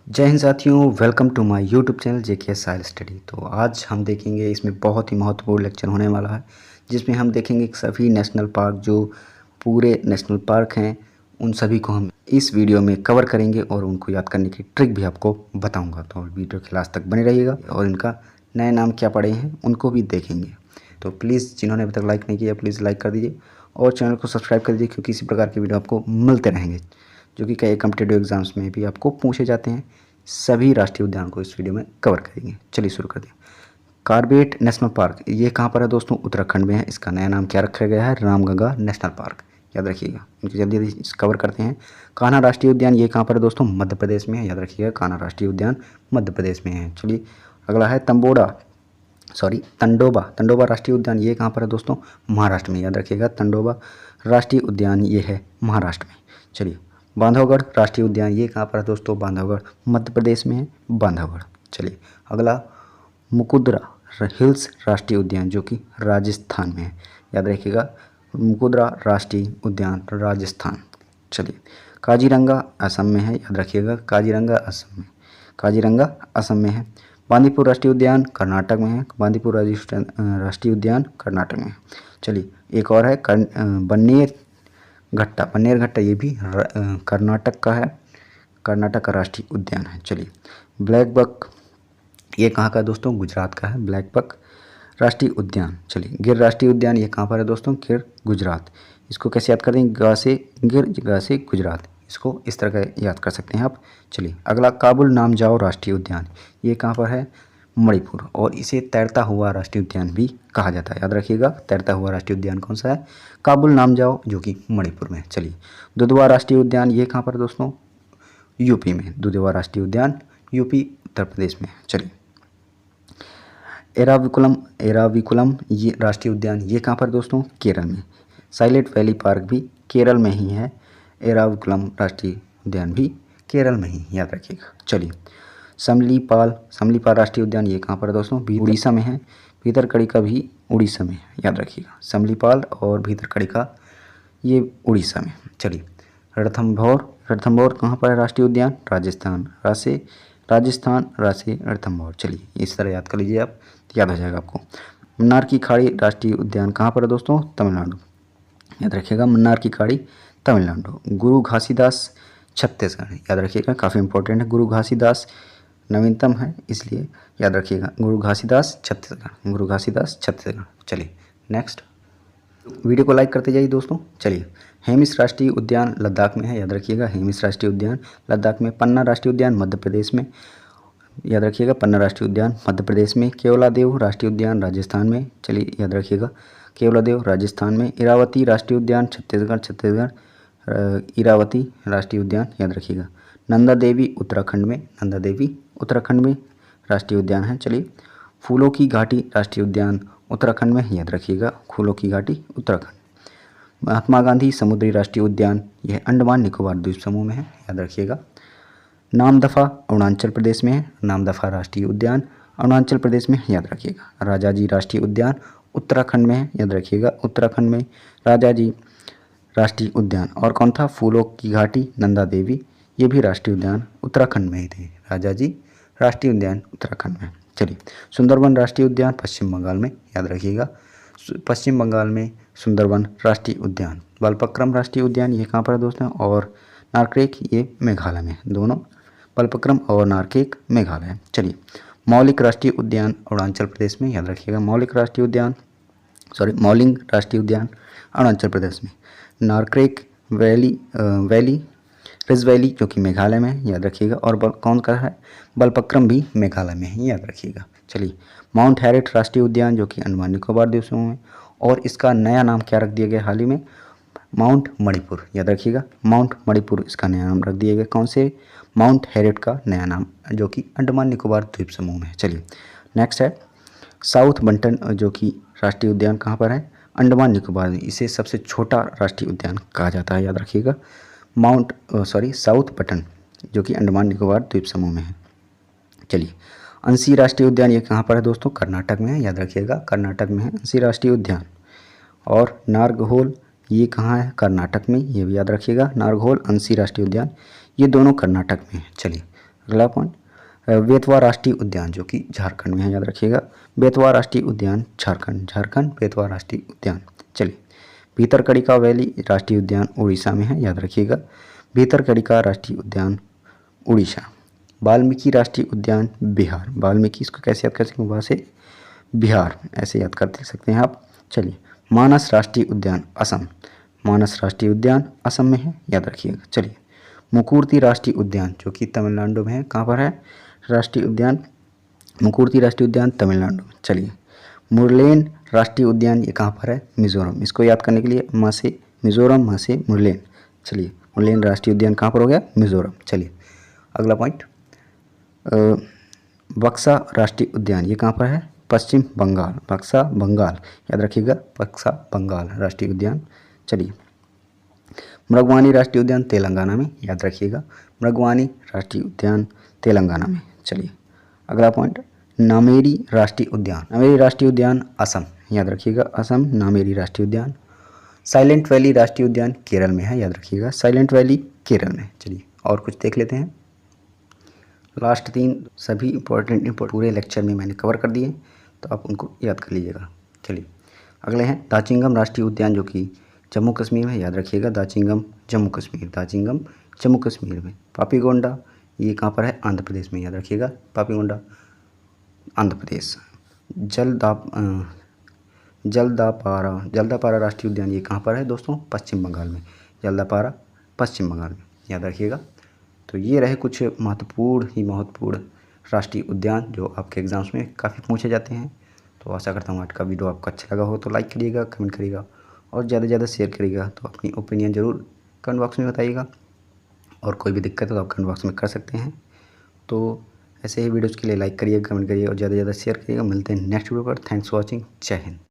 जय हिंद साथियों, welcome to my YouTube channel JK sail study. तो आज हम देखेंगे, इसमें बहुत ही महत्वपूर्ण लेक्चर होने वाला है जिसमें हम देखेंगे कि सभी नेशनल पार्क जो पूरे नेशनल पार्क हैं उन सभी को हम इस वीडियो में कवर करेंगे और उनको याद करने की ट्रिक भी आपको बताऊंगा। तो वीडियो के लास्ट तक बने रहिएगा और इनका नए नाम क्या पड़े हैं उनको भी देखेंगे। तो प्लीज़ जिन्होंने अभी तक लाइक नहीं किया प्लीज़ लाइक कर दीजिए और चैनल को सब्सक्राइब कर दीजिए, क्योंकि इसी प्रकार के वीडियो आपको मिलते रहेंगे जो कि कई कॉम्पिटेटिव एग्जाम्स में भी आपको पूछे जाते हैं। सभी राष्ट्रीय उद्यान को इस वीडियो में कवर करेंगे। चलिए शुरू करते हैं। कार्बेट नेशनल पार्क ये कहाँ पर है दोस्तों? उत्तराखंड में है। इसका नया नाम क्या रखा गया है? Ramganga national park. याद रखिएगा, इनकी जल्दी जल्दी कवर करते हैं। कान्हा राष्ट्रीय उद्यान ये कहाँ पर है दोस्तों? मध्य प्रदेश में है। याद रखिएगा, कान्हा राष्ट्रीय उद्यान मध्य प्रदेश में है। चलिए अगला है तंडोबा राष्ट्रीय उद्यान ये कहाँ पर है दोस्तों? महाराष्ट्र में। याद रखिएगा, तंडोबा राष्ट्रीय उद्यान ये है महाराष्ट्र में। चलिए बांधवगढ़ राष्ट्रीय उद्यान ये कहाँ पर है दोस्तों? बांधवगढ़ मध्य प्रदेश में है, बांधवगढ़। चलिए अगला मुकुंदरा हिल्स राष्ट्रीय उद्यान जो कि राजस्थान में है। याद रखिएगा, मुकुंदरा राष्ट्रीय उद्यान राजस्थान। चलिए काजीरंगा असम में है। याद रखिएगा, काजीरंगा असम में है। बांदीपुर राष्ट्रीय उद्यान कर्नाटक में है। बांदीपुर राष्ट्रीय उद्यान कर्नाटक में है। चलिए एक और है बन्नेर घट्टा ये भी कर्नाटक का है, कर्नाटक का राष्ट्रीय उद्यान है। चलिए ब्लैक बक ये कहाँ का है दोस्तों? गुजरात का है ब्लैक बक राष्ट्रीय उद्यान। चलिए गिर राष्ट्रीय उद्यान ये कहाँ पर है दोस्तों? गिर गुजरात। इसको कैसे याद कर देंगे? गा से गुजरात। इसको इस तरह का याद कर सकते हैं आप। चलिए अगला काबुल नामजाओ राष्ट्रीय उद्यान ये कहाँ पर है? मणिपुर। और इसे तैरता हुआ राष्ट्रीय उद्यान भी कहा जाता है। याद रखिएगा, तैरता हुआ राष्ट्रीय उद्यान कौन सा है? काबुल नामजाओ जो कि मणिपुर में है। चलिए दुधवा राष्ट्रीय उद्यान ये कहाँ पर है दोस्तों? यूपी में। दुधवा राष्ट्रीय उद्यान यूपी उत्तर प्रदेश में है। चलिए एराविकुलम ये राष्ट्रीय उद्यान ये कहाँ पर दोस्तों? केरल में। साइलेंट वैली पार्क भी केरल में ही है। एराविकुलम राष्ट्रीय उद्यान भी केरल में ही, याद रखिएगा। चलिए समलीपाल राष्ट्रीय उद्यान ये कहाँ पर है दोस्तों? उड़ीसा में है। भीतरकनिका भी उड़ीसा में है। याद रखिएगा, समलीपाल और भीतरकनिका ये उड़ीसा में। चलिए रणथंभौर कहाँ पर है राष्ट्रीय उद्यान? राजस्थान रासे रणथंभौर। चलिए इस तरह याद कर लीजिए आप, याद हो जाएगा आपको। मन्नार की खाड़ी राष्ट्रीय उद्यान कहाँ पर है दोस्तों? तमिलनाडु। याद रखिएगा, मन्नार की खाड़ी तमिलनाडु। गुरु घासीदास छत्तीसगढ़। याद रखिएगा, काफ़ी इंपॉर्टेंट है। गुरु घासीदास नवीनतम है इसलिए याद रखिएगा, गुरु घासीदास छत्तीसगढ़। चलिए नेक्स्ट वीडियो को लाइक करते जाइए दोस्तों। चलिए हेमिस राष्ट्रीय उद्यान लद्दाख में है। याद रखिएगा, हेमिस राष्ट्रीय उद्यान लद्दाख में। पन्ना राष्ट्रीय उद्यान मध्य प्रदेश में। याद रखिएगा, पन्ना राष्ट्रीय उद्यान मध्य प्रदेश में। केवलादेव राष्ट्रीय उद्यान राजस्थान में। चलिए याद रखिएगा, केवलादेव राजस्थान में। इरावती राष्ट्रीय उद्यान छत्तीसगढ़ इरावती राष्ट्रीय उद्यान याद रखिएगा। नंदा देवी उत्तराखंड में राष्ट्रीय उद्यान है। चलिए फूलों की घाटी राष्ट्रीय उद्यान उत्तराखंड में। याद रखिएगा, फूलों की घाटी उत्तराखंड। महात्मा गांधी समुद्री राष्ट्रीय उद्यान यह अंडमान निकोबार द्वीप समूह में है। याद रखिएगा। नामदफा अरुणाचल प्रदेश में है। नामदफा राष्ट्रीय उद्यान अरुणाचल प्रदेश में। याद रखिएगा। राजाजी राष्ट्रीय उद्यान उत्तराखंड में है। याद रखिएगा, उत्तराखंड में राजाजी राष्ट्रीय उद्यान। और कौन था? फूलों की घाटी नंदा देवी, ये भी राष्ट्रीय उद्यान उत्तराखंड में ही थे। राजाजी राष्ट्रीय उद्यान उत्तराखंड में। चलिए सुंदरवन राष्ट्रीय उद्यान पश्चिम बंगाल में। याद रखिएगा, पश्चिम बंगाल में सुंदरवन राष्ट्रीय उद्यान। बलपक्रम राष्ट्रीय उद्यान ये कहाँ पर है दोस्तों? और नारकेक ये मेघालय में। दोनों बलपक्रम और नारकेक मेघालय। चलिए मौलिक राष्ट्रीय उद्यान अरुणाचल प्रदेश में। याद रखिएगा, मौलिंग राष्ट्रीय उद्यान अरुणाचल प्रदेश में। नारकेक रिज वैली जो कि मेघालय में है। याद रखिएगा। और कौन का है? बलपक्रम भी मेघालय में है। याद रखिएगा। चलिए माउंट हैरिट राष्ट्रीय उद्यान जो कि अंडमान निकोबार द्वीप समूह में। और इसका नया नाम क्या रख दिया गया हाल ही में? माउंट मणिपुर। याद रखिएगा, माउंट मणिपुर इसका नया नाम रख दिया गया। कौन से? माउंट हैरिट का नया नाम जो कि अंडमान निकोबार द्वीप समूह में है। चलिए नेक्स्ट है साउथ बंटन जो कि राष्ट्रीय उद्यान कहाँ पर है? अंडमान निकोबार। इसे सबसे छोटा राष्ट्रीय उद्यान कहा जाता है। याद रखिएगा, साउथ बटन जो कि अंडमान निकोबार द्वीप समूह में है। चलिए अंसी राष्ट्रीय उद्यान ये कहाँ पर है दोस्तों? कर्नाटक में है। याद रखिएगा, कर्नाटक में है अंसी राष्ट्रीय उद्यान। और नारगहोल ये कहाँ है? कर्नाटक में। ये भी याद रखिएगा, नारगहोल अंसी राष्ट्रीय उद्यान ये दोनों कर्नाटक में है। चलिए अगला पॉइंट बेतवा राष्ट्रीय उद्यान जो कि झारखंड में है, याद रखिएगा। बेतवा राष्ट्रीय उद्यान झारखंड, झारखंड बेतवा राष्ट्रीय उद्यान। चलिए, भीतरकनिका वैली राष्ट्रीय उद्यान उड़ीसा में है, याद रखिएगा। भीतरकनिका राष्ट्रीय उद्यान उड़ीसा। वाल्मीकि राष्ट्रीय उद्यान बिहार, वाल्मीकि इसको कैसे याद कर सकते हैं, वहाँ से बिहार ऐसे याद कर सकते हैं आप। चलिए, मानस राष्ट्रीय उद्यान असम, मानस राष्ट्रीय उद्यान असम में है, याद रखिएगा। चलिए, मुकुर्ती राष्ट्रीय उद्यान जो कि तमिलनाडु में है, कहाँ पर है राष्ट्रीय उद्यान, मुकुर्ती राष्ट्रीय उद्यान तमिलनाडु में। चलिए, मुरलेन राष्ट्रीय उद्यान ये कहाँ पर है, मिजोरम। इसको याद करने के लिए म से मिजोरम, म से मुरलेन। चलिए, मुरलेन राष्ट्रीय उद्यान कहाँ पर हो गया, मिजोरम। चलिए, अगला पॉइंट बक्सा राष्ट्रीय उद्यान ये कहाँ पर है, पश्चिम बंगाल, बक्सा बंगाल, याद रखिएगा, बक्सा बंगाल राष्ट्रीय उद्यान। चलिए, मृगवानी राष्ट्रीय उद्यान तेलंगाना में, याद रखिएगा, मृगवानी राष्ट्रीय उद्यान तेलंगाना में। चलिए, अगला पॉइंट नामेरी राष्ट्रीय उद्यान, नामेरी राष्ट्रीय उद्यान असम, याद रखिएगा, असम नामेरी राष्ट्रीय उद्यान। साइलेंट वैली राष्ट्रीय उद्यान केरल में है, याद रखिएगा, साइलेंट वैली केरल में। चलिए, और कुछ देख लेते हैं। लास्ट 3 सभी इंपॉर्टेंट पूरे लेक्चर में मैंने कवर कर दिए, तो आप उनको याद कर लीजिएगा। चलिए, अगले हैं दाचिंगम राष्ट्रीय उद्यान जो कि जम्मू कश्मीर में, याद रखिएगा, दाचिंगम जम्मू कश्मीर, दाचिंगम जम्मू कश्मीर में। पापीगोंडा ये कहाँ पर है, आंध्र प्रदेश में, याद रखिएगा, पापीगोंडा आंध्र प्रदेश। जल्दापारा राष्ट्रीय उद्यान ये कहाँ पर है दोस्तों, पश्चिम बंगाल में, जल्दापारा पश्चिम बंगाल में, याद रखिएगा। तो ये रहे कुछ महत्वपूर्ण राष्ट्रीय उद्यान जो आपके एग्जाम्स में काफ़ी पूछे जाते हैं। तो आशा करता हूँ आज का वीडियो आपको अच्छा लगा हो तो लाइक करिएगा, कमेंट करिएगा और ज़्यादा से ज़्यादा शेयर करिएगा। तो अपनी ओपिनियन ज़रूर कमेंट बॉक्स में बताइएगा, और कोई भी दिक्कत हो तो आप कमेंट बॉक्स में कर सकते हैं। तो ऐसे ही वीडियोज़ के लिए लाइक करिएगा, कमेंट करिएगा और ज़्यादा से ज़्यादा शेयर करिएगा। मिलते हैं नेक्स्ट वीडियो पर। Thanks for watching. जय हिंद।